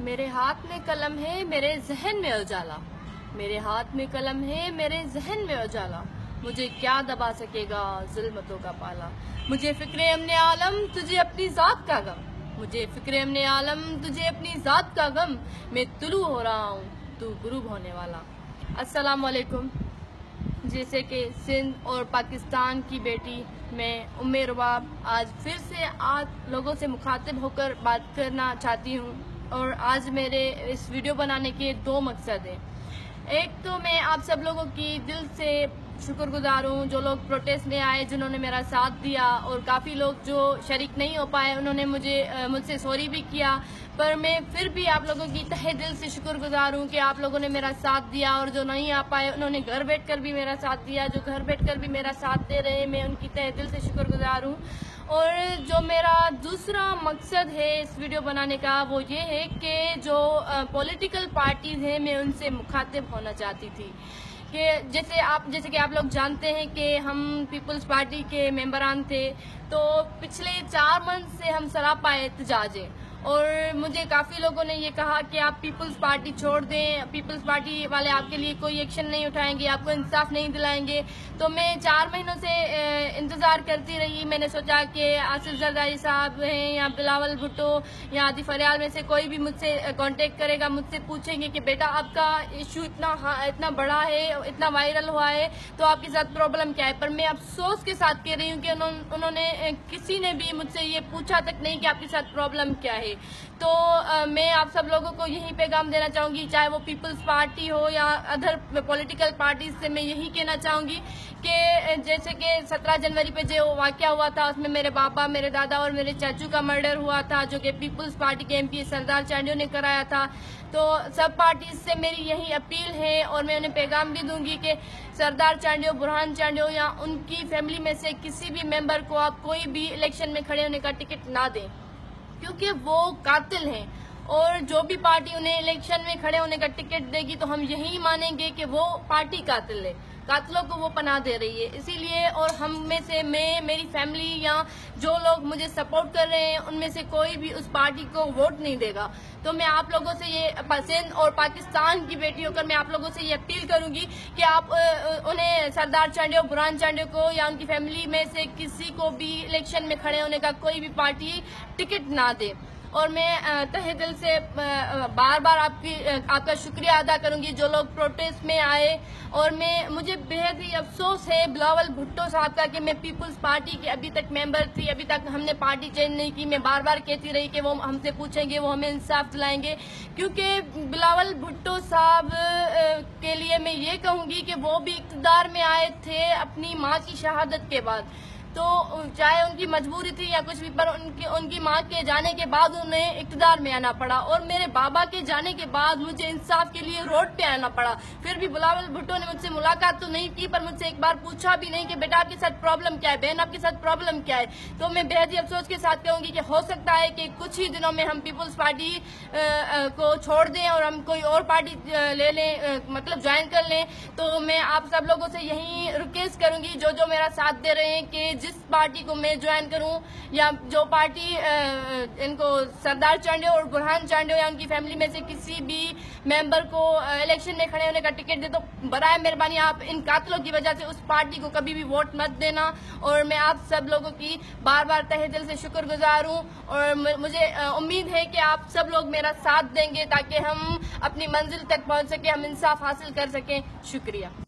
मेरे हाथ में कलम है, मेरे जहन में उजाला। मेरे हाथ में कलम है, मेरे जहन में उजाला। मुझे क्या दबा सकेगा जुल्मतों का पाला। मुझे फिक्रे अमने आलम, तुझे अपनी जात का गम। मुझे फिक्रे अमने आलम, तुझे अपनी जात का गम। मैं तुलू हो रहा हूँ, तू गुरूब होने वाला। अस्सलाम वालेकुम। जैसे कि सिंध और पाकिस्तान की बेटी मैं उम्मे रुबाब आज फिर से आप लोगों से मुखातिब होकर बात करना चाहती हूँ। और आज मेरे इस वीडियो बनाने के दो मकसद हैं। एक तो मैं आप सब लोगों की दिल से शुक्रगुजार हूँ, जो लोग प्रोटेस्ट में आए, जिन्होंने मेरा साथ दिया, और काफ़ी लोग जो शरीक नहीं हो पाए उन्होंने मुझसे सॉरी भी किया। पर मैं फिर भी आप लोगों की तहे दिल से शुक्रगुजार हूँ कि आप लोगों ने मेरा साथ दिया, और जो नहीं आ पाए उन्होंने घर बैठकर भी मेरा साथ दिया। जो घर बैठकर भी मेरा साथ दे रहे हैं, मैं उनकी तहे दिल से शुक्रगुजार हूँ। और जो मेरा दूसरा मकसद है इस वीडियो बनाने का, वो ये है कि जो पॉलिटिकल पार्टीज़ हैं, मैं उनसे मुखातिब होना चाहती थी कि जैसे कि आप लोग जानते हैं कि हम पीपल्स पार्टी के मेंबरान थे। तो पिछले 4 मंथ से हम सरापा एहतजाज हैं, और मुझे काफ़ी लोगों ने ये कहा कि आप पीपल्स पार्टी छोड़ दें, पीपल्स पार्टी वाले आपके लिए कोई एक्शन नहीं उठाएंगे, आपको इंसाफ नहीं दिलाएंगे। तो मैं 4 महीनों से इंतज़ार करती रही। मैंने सोचा कि आसिफ जरदारी साहब हैं या बिलावल भुट्टो या आदिफ फरियाल में से कोई भी मुझसे कांटेक्ट करेगा, मुझसे पूछेंगे कि बेटा आपका इशू इतना बड़ा है, इतना वायरल हुआ है, तो आपके साथ प्रॉब्लम क्या है। पर मैं अफसोस के साथ कह रही हूँ कि उन्होंने किसी ने भी मुझसे ये पूछा तक नहीं कि आपके साथ प्रॉब्लम क्या है। तो मैं आप सब लोगों को यही पैगाम देना चाहूँगी, चाहे वो पीपल्स पार्टी हो या अदर पॉलिटिकल पार्टीज से मैं यही कहना चाहूँगी कि जैसे कि 17 जनवरी पे जो वाक़या हुआ था, उसमें मेरे पापा, मेरे दादा और मेरे चाचू का मर्डर हुआ था, जो कि पीपल्स पार्टी के एमपी सरदार चांडियो ने कराया था। तो सब पार्टीज से मेरी यही अपील है, और मैं उन्हें पैगाम भी दूंगी कि सरदार चांडियो, बुरहान चांडियो या उनकी फैमिली में से किसी भी मेंबर को आप कोई भी इलेक्शन में खड़े होने का टिकट ना दें, क्योंकि वो कातिल हैं। और जो भी पार्टी उन्हें इलेक्शन में खड़े होने का टिकट देगी तो हम यही मानेंगे कि वो पार्टी कातिल है, कातिलों को वो पनाह दे रही है। इसीलिए और हम में से मेरी फैमिली या जो लोग मुझे सपोर्ट कर रहे हैं, उनमें से कोई भी उस पार्टी को वोट नहीं देगा। तो मैं आप लोगों से ये सिंध और पाकिस्तान की बेटी होकर मैं आप लोगों से ये अपील करूंगी कि आप उन्हें सरदार चांडियो, बुरहान चांडियो को या उनकी फैमिली में से किसी को भी इलेक्शन में खड़े होने का कोई भी पार्टी टिकट ना दे। और मैं तहे दिल से बार बार आपका शुक्रिया अदा करूंगी जो लोग प्रोटेस्ट में आए। और मुझे बेहद ही अफसोस है बिलावल भुट्टो साहब का कि मैं पीपल्स पार्टी की अभी तक मेंबर थी, अभी तक हमने पार्टी चेंज नहीं की। मैं बार बार कहती रही कि वो हमसे पूछेंगे, वो हमें इंसाफ दिलाएंगे, क्योंकि बिलावल भुट्टो साहब के लिए मैं ये कहूँगी कि वो भी इक़्तिदार में आए थे अपनी माँ की शहादत के बाद। तो चाहे उनकी मजबूरी थी या कुछ भी, पर उनकी माँ के जाने के बाद उन्हें इक़्तिदार में आना पड़ा, और मेरे बाबा के जाने के बाद मुझे इंसाफ के लिए रोड पे आना पड़ा। फिर भी बिलावल भुट्टो ने मुझसे मुलाकात तो नहीं की, पर मुझसे एक बार पूछा भी नहीं कि बेटा आपके साथ प्रॉब्लम क्या है, बहन आपके साथ प्रॉब्लम क्या है। तो मैं बेहद ही अफसोस के साथ कहूँगी कि हो सकता है कि कुछ ही दिनों में हम पीपल्स पार्टी को छोड़ दें और हम कोई और पार्टी ले लें, मतलब ज्वाइन कर लें। तो मैं आप सब लोगों से यही रिक्वेस्ट करूँगी, जो मेरा साथ दे रहे हैं, कि जिस पार्टी को मैं ज्वाइन करूं या जो पार्टी इनको सरदार चांडियो और बुरहान चांडियो या उनकी फैमिली में से किसी भी मेंबर को इलेक्शन में खड़े होने का टिकट दे, तो बराए मेहरबानी आप इन कातिलों की वजह से उस पार्टी को कभी भी वोट मत देना। और मैं आप सब लोगों की बार बार तहे दिल से शुक्रगुजार हूं, और मुझे उम्मीद है कि आप सब लोग मेरा साथ देंगे ताकि हम अपनी मंजिल तक पहुंच सके, हम इंसाफ हासिल कर सकें। शुक्रिया।